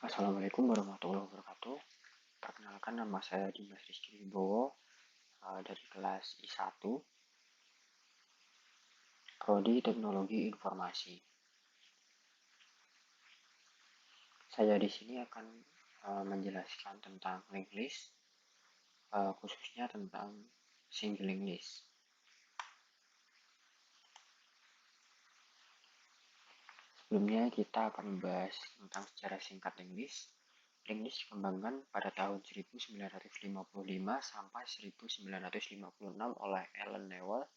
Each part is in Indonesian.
Assalamualaikum warahmatullahi wabarakatuh. Perkenalkan, nama saya Dimas Rizky Wibowo dari kelas I1 Prodi Teknologi Informasi. Saya di sini akan menjelaskan tentang linked list, khususnya tentang single linked list. Sebelumnya kita akan membahas tentang secara singkat linked list. Linked list dikembangkan pada tahun 1955 sampai 1956 oleh Allen Newell,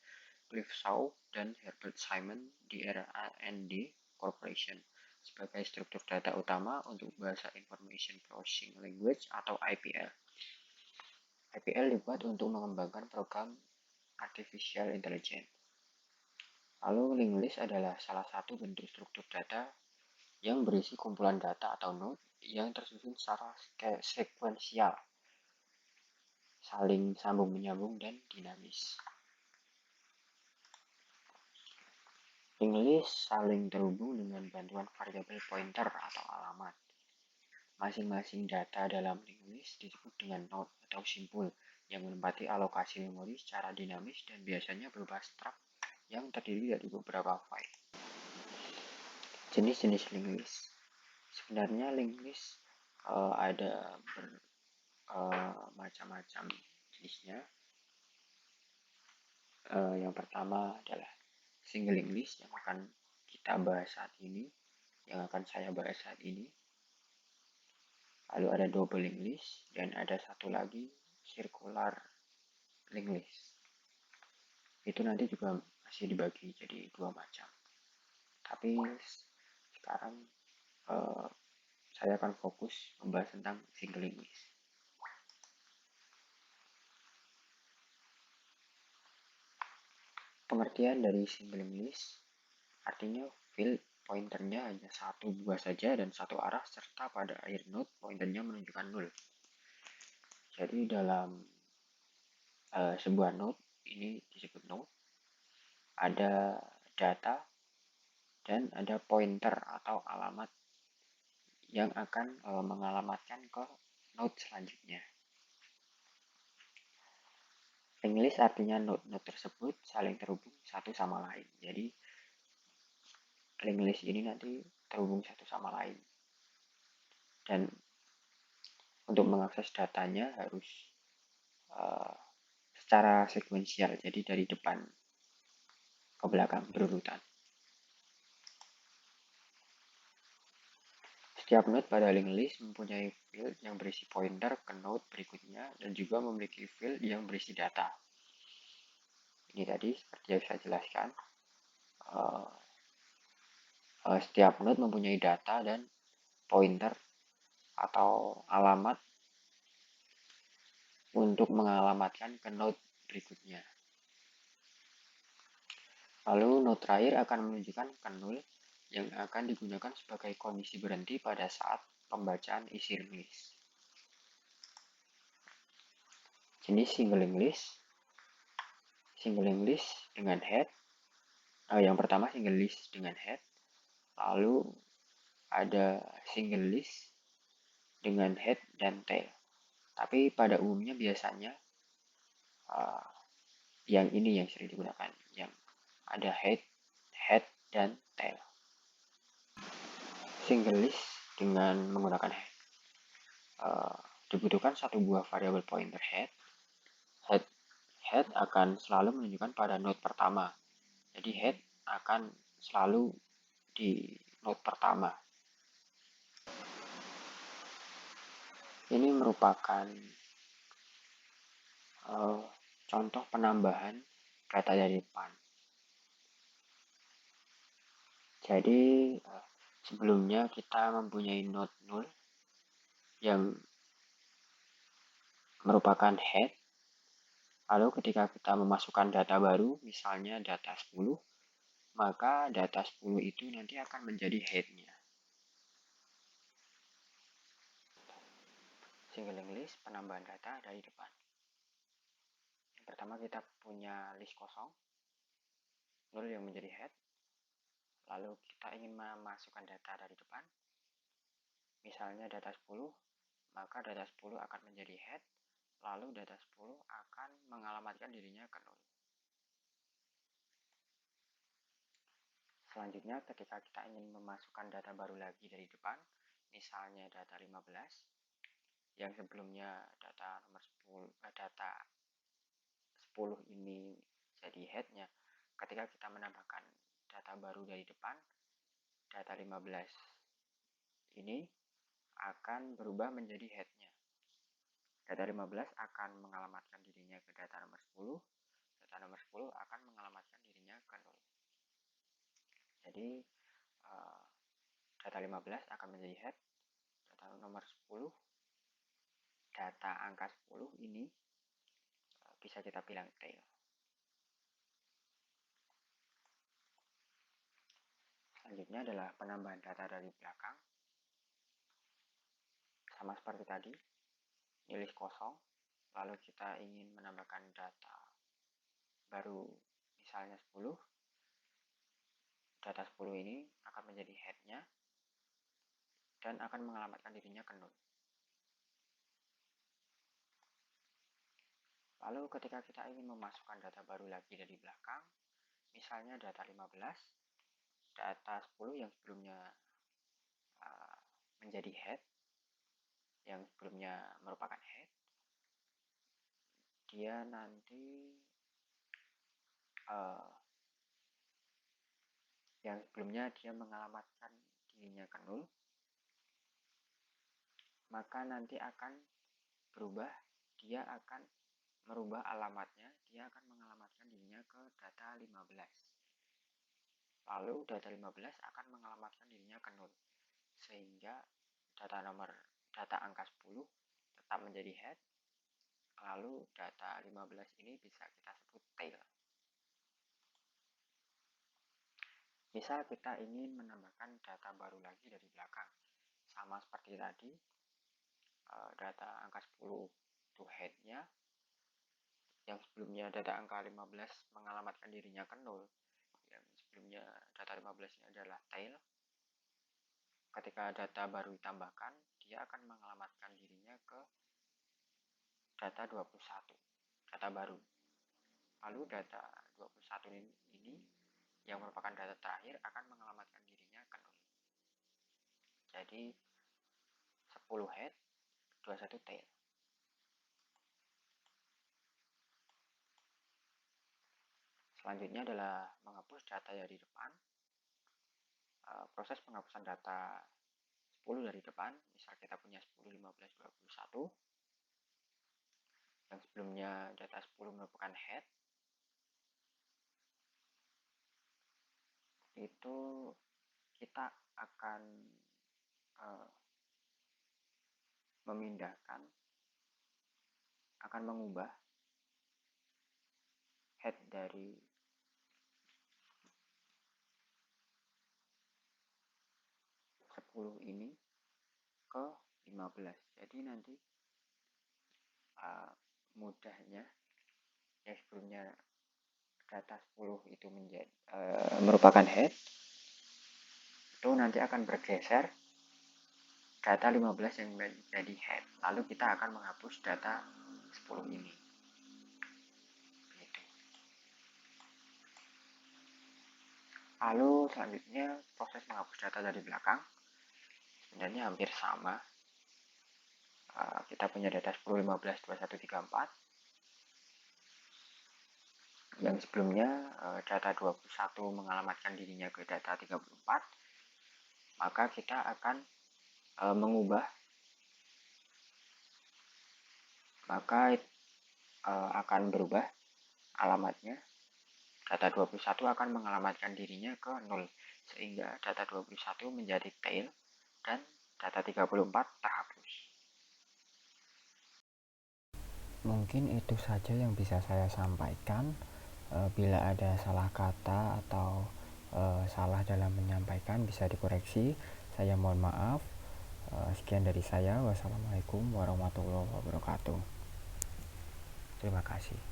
Cliff Shaw, dan Herbert Simon di era A&D Corporation sebagai struktur data utama untuk bahasa Information Processing Language atau IPL. IPL dibuat untuk mengembangkan program Artificial Intelligence. Lalu linked list adalah salah satu bentuk struktur data yang berisi kumpulan data atau node yang tersusun secara sekuensial, saling sambung menyambung dan dinamis. Linked list saling terhubung dengan bantuan variabel pointer atau alamat. Masing-masing data dalam linked list disebut dengan node atau simpul yang menempati alokasi memori secara dinamis dan biasanya berupa struct yang terdiri dari beberapa file. Jenis-jenis linked list. Sebenarnya linked list ada macam-macam jenisnya. Yang pertama adalah single linked list yang akan kita bahas saat ini, yang akan saya bahas saat ini. Lalu ada double linked list dan ada satu lagi circular linked list. Itu nanti juga masih dibagi jadi dua macam. Tapi sekarang saya akan fokus membahas tentang single linked list. Pengertian dari single linked list artinya field pointernya hanya satu buah saja dan satu arah, serta pada akhir node pointernya menunjukkan 0. Jadi dalam sebuah node, ini disebut node, ada data dan ada pointer atau alamat yang akan mengalamatkan ke node selanjutnya. Linked list artinya node-node tersebut saling terhubung satu sama lain. Jadi linked list ini nanti terhubung satu sama lain. Dan untuk mengakses datanya harus secara sekuensial, jadi dari depan ke belakang berurutan. Setiap node pada linked list mempunyai field yang berisi pointer ke node berikutnya dan juga memiliki field yang berisi data. Ini tadi seperti yang saya jelaskan, setiap node mempunyai data dan pointer atau alamat untuk mengalamatkan ke node berikutnya. Lalu node terakhir akan menunjukkan ke 0 yang akan digunakan sebagai kondisi berhenti pada saat pembacaan isi linked list. Jenis single linked list. Single linked list dengan head. Yang pertama single list dengan head. Lalu ada single list dengan head dan tail. Tapi pada umumnya biasanya yang ini yang sering digunakan, yang ada head dan tail. Single list dengan menggunakan head. Dibutuhkan satu buah variabel pointer head. Head akan selalu menunjukkan pada node pertama. Jadi head akan selalu di node pertama. Ini merupakan contoh penambahan data dari depan. Jadi sebelumnya kita mempunyai node 0 yang merupakan head. Lalu ketika kita memasukkan data baru, misalnya data 10, maka data 10 itu nanti akan menjadi head-nya. Single linked list, penambahan data dari depan. Yang pertama kita punya list kosong, 0 yang menjadi head. Lalu kita ingin memasukkan data dari depan. misalnya data 10, maka data 10 akan menjadi head, lalu data 10 akan mengalamatkan dirinya ke 0. Selanjutnya, ketika kita ingin memasukkan data baru lagi dari depan, misalnya data 15, yang sebelumnya data nomor 10, data 10 ini jadi headnya, ketika kita menambahkan data baru dari depan, data 15 ini akan berubah menjadi headnya. Data 15 akan mengalamatkan dirinya ke data nomor 10, data nomor 10 akan mengalamatkan dirinya ke 0. Jadi data 15 akan menjadi head, data nomor 10, data angka 10 ini bisa kita bilang tail. Selanjutnya adalah penambahan data dari belakang. Sama seperti tadi, list kosong, lalu kita ingin menambahkan data baru, misalnya 10, data 10 ini akan menjadi headnya dan akan mengalamatkan dirinya ke 0. Lalu ketika kita ingin memasukkan data baru lagi dari belakang, misalnya data 15, data 10 yang sebelumnya menjadi head, yang sebelumnya merupakan head, dia nanti yang sebelumnya dia mengalamatkan dirinya ke 0, maka nanti akan berubah, dia akan merubah alamatnya, dia akan mengalamatkan dirinya ke data 15. Lalu data 15 akan mengalamatkan dirinya ke 0, sehingga data angka 10 tetap menjadi head, lalu data 15 ini bisa kita sebut tail. Misal kita ingin menambahkan data baru lagi dari belakang, sama seperti tadi, data angka 10 itu headnya, yang sebelumnya data angka 15 mengalamatkan dirinya ke 0, yang sebelumnya data 15 ini adalah tail. Ketika data baru ditambahkan, dia akan mengalamatkan dirinya ke data 21, data baru. Lalu data 21 ini yang merupakan data terakhir akan mengalamatkan dirinya ke 0. Jadi 10 head, 21 tail. Selanjutnya adalah menghapus data dari depan. Proses penghapusan data 10 dari depan, misal kita punya 10, 15, 21, yang sebelumnya data 10 merupakan head, itu kita akan memindahkan, akan mengubah head dari 10 ini ke 15. Jadi nanti mudahnya, yang sebelumnya data 10 itu merupakan head, itu nanti akan bergeser data 15 yang menjadi head. Lalu kita akan menghapus data 10 ini. Gitu. Lalu selanjutnya proses menghapus data dari belakang sebenarnya hampir sama. Kita punya data 10, 15, 21, 34. Yang sebelumnya data 21 mengalamatkan dirinya ke data 34. Maka kita akan mengubah, maka akan berubah alamatnya. Data 21 akan mengalamatkan dirinya ke 0, sehingga data 21 menjadi tail dan data 34 terhapus. Mungkin itu saja yang bisa saya sampaikan. Bila ada salah kata atau salah dalam menyampaikan bisa dikoreksi. Saya mohon maaf. Sekian dari saya. Wassalamualaikum warahmatullahi wabarakatuh. Terima kasih.